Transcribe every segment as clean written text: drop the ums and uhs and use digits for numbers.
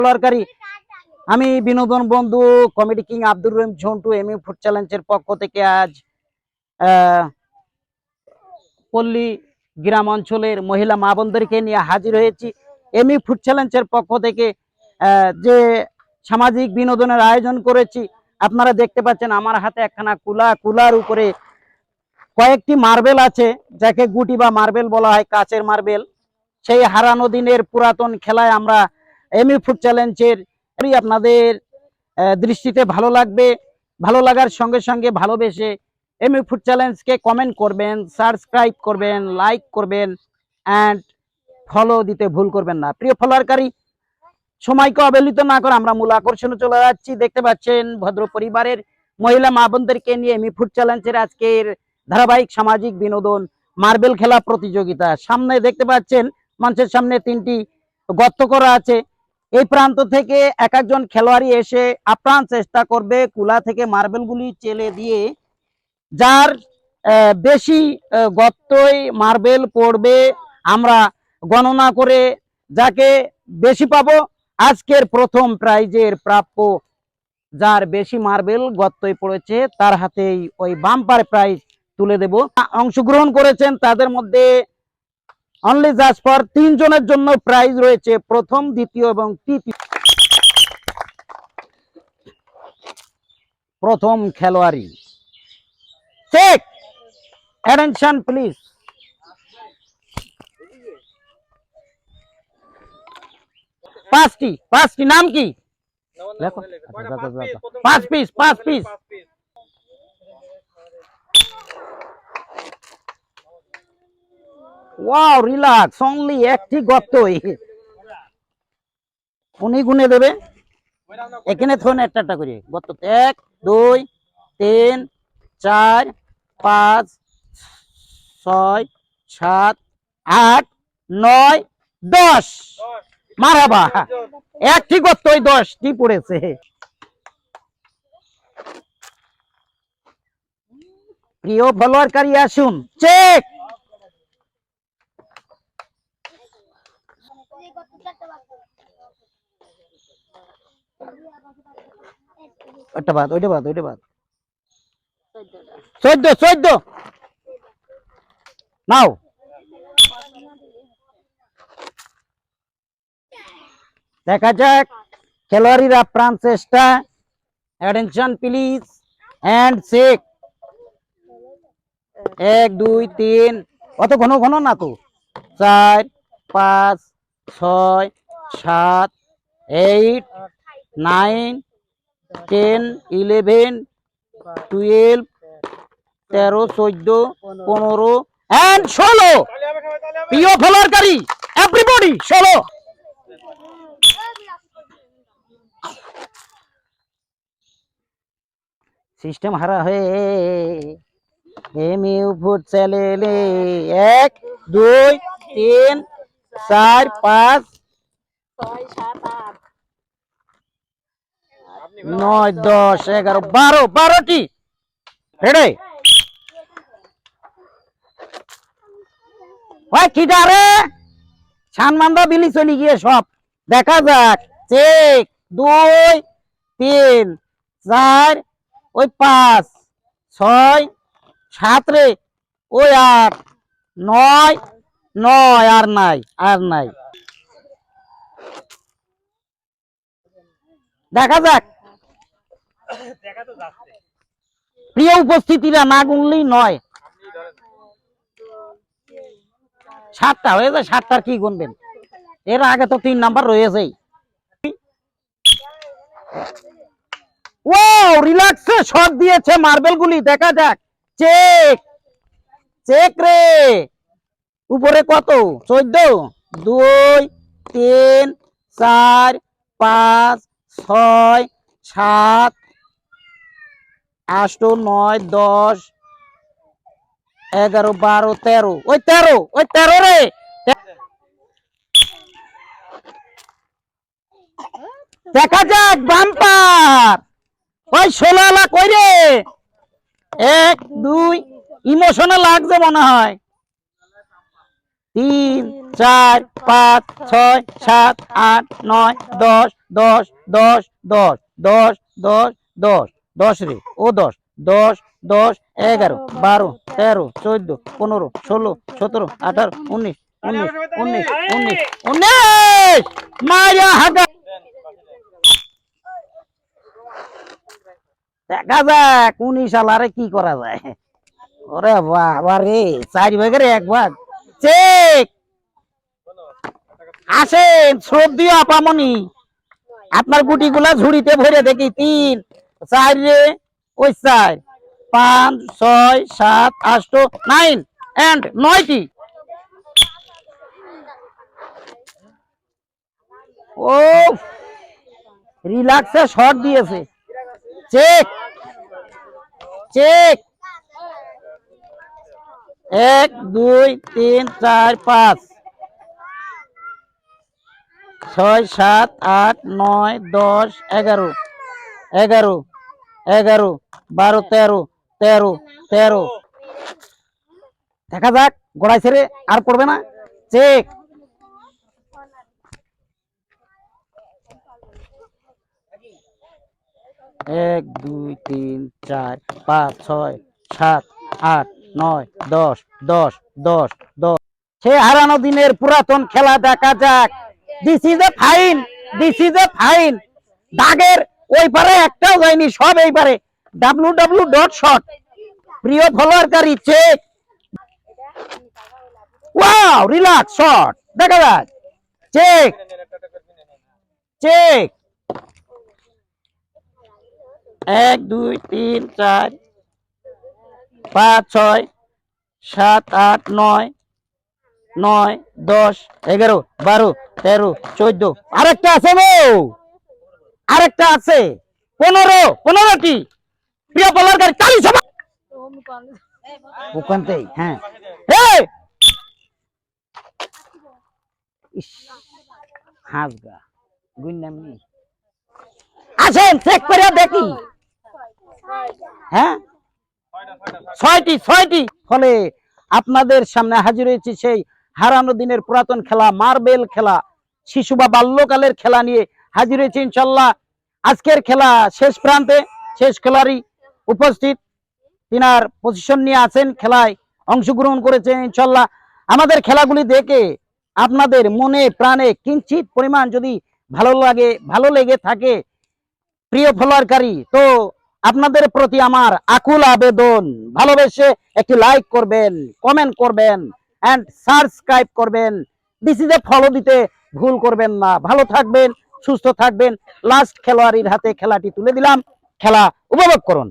সরকারি আমি বিনোদন বন্ধু comedy king Abdur Rahim Jhantu mu food চ্যালেঞ্জের পক্ষ থেকে আজ পল্লী গ্রাম অঞ্চলের মহিলা মা বোনদেরকে নিয়ে হাজির হয়েছি। এমইউ ফুড চ্যালেঞ্জের পক্ষ থেকে যে সামাজিক বিনোদনের আয়োজন করেছি, আপনারা দেখতে পাচ্ছেন আমার হাতে একখানা কুলার উপরে কয়েকটি মার্বেল আছে, যাকে গুটি বা মার্বেল বলা হয়, কাচের মার্বেল। সেই হারানো দিনের পুরাতন খেলায় আমরা এমইউ ফুড চ্যালেঞ্জের আপনাদের দৃষ্টিতে ভালো লাগবে। ভালো লাগার সঙ্গে সঙ্গে ভালোবেসে এমইউ ফুড চ্যালেঞ্জকে কমেন্ট করবেন, সাবস্ক্রাইব করবেন, লাইক করবেন অ্যান্ড ফলো দিতে ভুল করবেন না। প্রিয় ফলোয়ারকারী, সময়কে অবহেলিত না করে আমরা মূল আকর্ষণে চলে যাচ্ছি। দেখতে পাচ্ছেন ভদ্র পরিবারের মহিলা মা বোনদেরকে নিয়ে এমইউ ফুড চ্যালেঞ্জের আজকের ধারাবাহিক সামাজিক বিনোদন মার্বেল খেলা প্রতিযোগিতা। সামনে দেখতে পাচ্ছেন মঞ্চের সামনে 3টি গর্ত করা আছে। এই প্রান্ত থেকে এক একজন খেলোয়াড়ই এসে আপ্রাণ চেষ্টা করবে কুলা থেকে মার্বেলগুলি চেলে দিয়ে যার বেশি গর্তই মার্বেল পড়বে আমরা গণনা করে যাকে বেশি পাবো আজকের প্রথম প্রাইজের প্রাপ্য। যার বেশি মার্বেল গর্তই পড়েছে তার হাতেই ওই বাম্পার প্রাইজ তুলে দেব। অংশগ্রহণ করেছেন তাদের মধ্যে অনলি জাস্ট ফর 3 জনের জন্য প্রাইজ রয়েছে, প্রথম, দ্বিতীয় এবং তৃতীয়। প্রথম খেলোয়াড়ি চেক অ্যাটেনশন প্লিজ। পাঁচটি নাম কি? লেখো। 5 পিস। ওয়াও, রিল্যাক্স, অনলি একটি গর্তই উনি গুনে দেবে। এখানে থন একটা করে গর্ত, 1 2 3 4 5 6 7 8 9 10। মারহাবা, একটি গর্তই 10টি পড়েছে। প্রিয় ফলোয়ারকারী আসুন, চেক। ওইটা বাদ 14 নাও। দেখা যাক খেলোয়াড়িরা প্রাণ চেষ্টা। Attention please and check. 1 2 3, অত ঘন ঘন না তো, 4 5 6 7 8 9 10 11 12 13 14 15 and 16। প্রিয় ফলোয়ারকারী এভরিবডি 16। সিস্টেম হারা হয়ে এমইউ ফুড চ্যালেঞ্জে 1 2 3 4 5 6 7 8 9 10 11 12টি রেডি। ভাই কিটা রে, ছানমান্দা বিলি চলে গিয়ে সব। দেখা যাক, চেক 2 3 4 ওই 5 6 7 রে, ওই 8 9 আর নাই। দেখা যাক। প্রিয় উপস্থিতিরা, না গুনলেই নয়। 7টা হয়ে যায়, 7টার কি গুনবেন? এর আগে তো 3 নাম্বার রয়েছেই। ওয়াও, রিল্যাক্সে শট দিয়েছে মার্বেল গুলি। দেখা যাক, চেক রে। উপরে কত? 14 2 3 4 5 6 7 8 9 10 11 12 13। ওই 13 রে। দেখা যাক বাম্পার। ওই 16 কই রে? 1 2 ইমোশনাল লাগছে মনে হয়। 3 4 5 6 7 8 9 10 10 10 10 10 10 10 10 রে ও 10 10 10 11 12 13 14 15 16 17 18 19 19 19 19 19 মায়া হাগা দেখা যাক 19 সালারে কি করা যায়। ওরে বাবা রে 4 ভাগের 1 ভাগ চেক আসেন শ্রদ্ধীয় আপামনি আপনার গুটিগুলা ঝুড়িতে ভরে দেখি 3 4 রে ওই 4 5 6 7 8 9 এন্ড 9টি ও রিল্যাক্সে শট দিয়েছে চেক চেক 1 2 3 4 5 6 7 8 9 10 11 11 11 12 13 13 13 দেখা যাক গোড়াই ছেড়ে আর পড়বে না চেক এক দুই তিন চার পাঁচ ছয় সাত আট নয় 10 10 10 10 সে হারানো দিনের পুরাতন খেলা দেখা যাক this is a fine this is a fine দাগের ওই পারে একটাও যায়নি সব এই পারে www.shot প্রিয় ফলোয়ারকারী চেক ওয়াও রিল্যাক্স শট দেখা যাক চেক চেক 1 2 3 4 5 6 7 8 9 9 10 11 12 13 14 আরেকটা আছে গো আরেকটা আছে 15টি প্রিয় বলারকারী তালি সবাই ওখানতেই হ্যাঁ এই হাসগা গুন্নামি আসেন চেক করে দেখি হ্যাঁ 6টি ফলে আপনাদের সামনে হাজির হয়েছে সেই হারানো দিনের পুরাতন খেলা মার্বেল খেলা শিশু বা বাল্যকালের খেলা নিয়ে হাজির হয়েছে ইনশাল্লাহ আজকের খেলা শেষ প্রান্তে শেষ খেলারই উপস্থিত তিনার পজিশন নিয়ে আছেন খেলায় অংশগ্রহণ করেছেন ইনশাল্লাহ আমাদের খেলাগুলি দেখে আপনাদের মনে প্রাণে কিঞ্চিত পরিমাণ যদি ভালো লেগে থাকে প্রিয় ফলোয়ারকারী তো আপনাদের প্রতি আমার আকুল আবেদন ভালোবেসে একটি লাইক করবেন কমেন্ট করবেন এন্ড সাবস্ক্রাইব করবেন দিস ইজ এ ফলো দিতে ভুল করবেন না ভালো থাকবেন সুস্থ থাকবেন লাস্ট খেলোয়াড়ের হাতে খেলাটি তুলে দিলাম খেলা উপভোগ করুন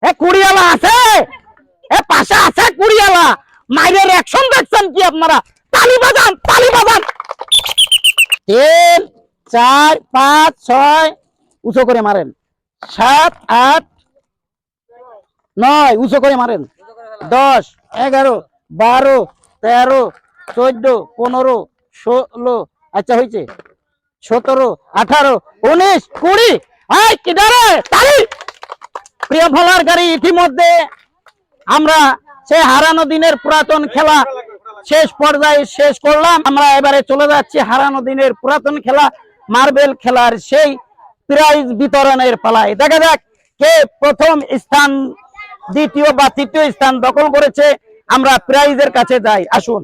এ কুড়িয়ালা আছে এ পাশে আছে কুড়িয়ালা মাইরের অ্যাকশন দেখছেন কি আপনারা তালি বাজান 3 4 5 6 উঁচু করে মারেন 7 8 9 উঁচু করে মারেন 10 11 12 13 14 15 16 আচ্ছা হয়েছে 17 18 19 20 এই কিদারে তালি প্রিয় ফলোয়ারকারী ইতিমধ্যে আমরা সেই হারানো দিনের পুরাতন খেলা শেষ পর্যায়ে শেষ করলাম আমরা এবারে চলে যাচ্ছি হারানো দিনের পুরাতন খেলা মার্বেল খেলার সেই প্রাইজ বিতরণের পালায় দেখা যাক কে প্রথম স্থান দ্বিতীয় বা তৃতীয় স্থান দখল করেছে আমরা প্রাইজের কাছে যাই আসুন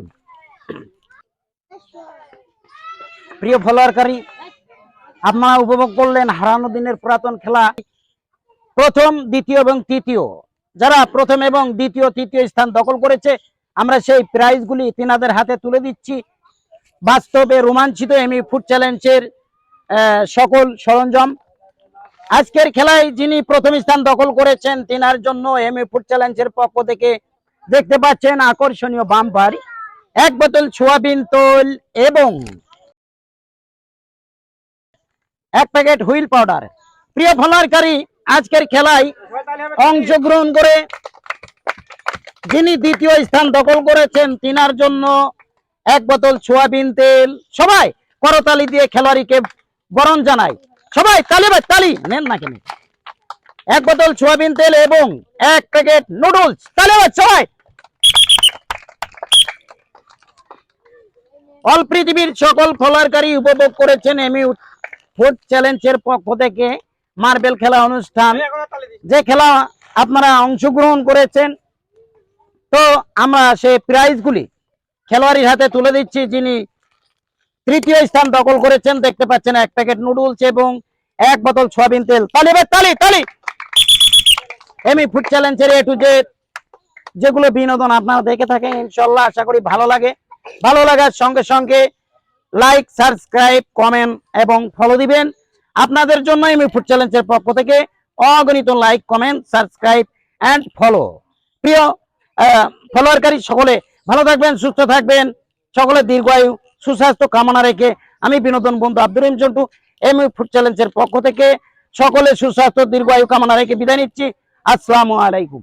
প্রিয় ফলোয়ারকারী আপনারা উপভোগ করলেন হারানো দিনের পুরাতন খেলা প্রথম দ্বিতীয় এবং তৃতীয় যারা প্রথম এবং দ্বিতীয় তৃতীয় স্থান দখল করেছে আমরা সেই প্রাইজগুলি তিনাদের হাতে তুলে দিচ্ছি বাস্তবে রোমাঞ্চিত এমি ফুড চ্যালেঞ্জের সকল সরঞ্জাম আজকের খেলায় যিনি প্রথম স্থান দখল করেছেন তিনার জন্য এমি ফুড চ্যালেঞ্জের পক্ষ থেকে দেখতে পাচ্ছেন আকর্ষণীয় বাম্পার 1 বোতল সোয়াবিন তেল এবং 1 প্যাকেট হুইল পাউডার প্রিয় ফলোয়ারকারী আজকের খেলায় অংশগ্রহণ করে যিনি দ্বিতীয় স্থান দখল করেছেন তিনার জন্য 1 বোতল সোয়াবিন তেল সবাই করতালি দিয়ে খেলোয়াড়িকে বরণ জানাই সবাই তালি নেন না কেন এক বোতল সোয়াবিন তেল এবং 1 প্যাকেট নুডলস। তাহলে সবাই অল পৃথিবীর সকল ফলোয়ারকারী উপভোগ করেছেন এমি ফুড চ্যালেঞ্জের পক্ষ থেকে মার্বেল খেলা অনুষ্ঠান, যে খেলা আপনারা অংশগ্রহণ করেছেন। তো আমরা সেই প্রাইজগুলি খেলোয়াড়ের হাতে তুলে দিচ্ছি, যিনি তৃতীয় স্থান দখল করেছেন। দেখতে পাচ্ছেন 1 প্যাকেট নুডলস এবং 1 বোতল সয়াবিন তেল। তালি ভাই তালি তালি। এমি ফুড চ্যালেঞ্জের A to Z যেগুলো বিনোদন আপনারা দেখে থাকেন, ইনশাআল্লাহ আশা করি ভালো লাগে। ভালো লাগার সঙ্গে সঙ্গে লাইক, সাবস্ক্রাইব, কমেন্ট এবং ফলো দিবেন। আপনাদের জন্য এমি ফুড চ্যালেঞ্জের পক্ষ থেকে অগণিত like, comment, subscribe and follow. প্রিয় ফলোয়ারকারী সকলে ভালো থাকবেন, সুস্থ থাকবেন, সকলের দীর্ঘায়ু সুস্বাস্থ্য কামনা রেখে আমি বিনোদন বন্ধু আব্দুর রহিম জন্টু এমি ফুড চ্যালেঞ্জের পক্ষ থেকে সকলে সুস্বাস্থ্য দীর্ঘায়ু কামনা রেখে বিদায় নিচ্ছি। আসসালামু আলাইকুম।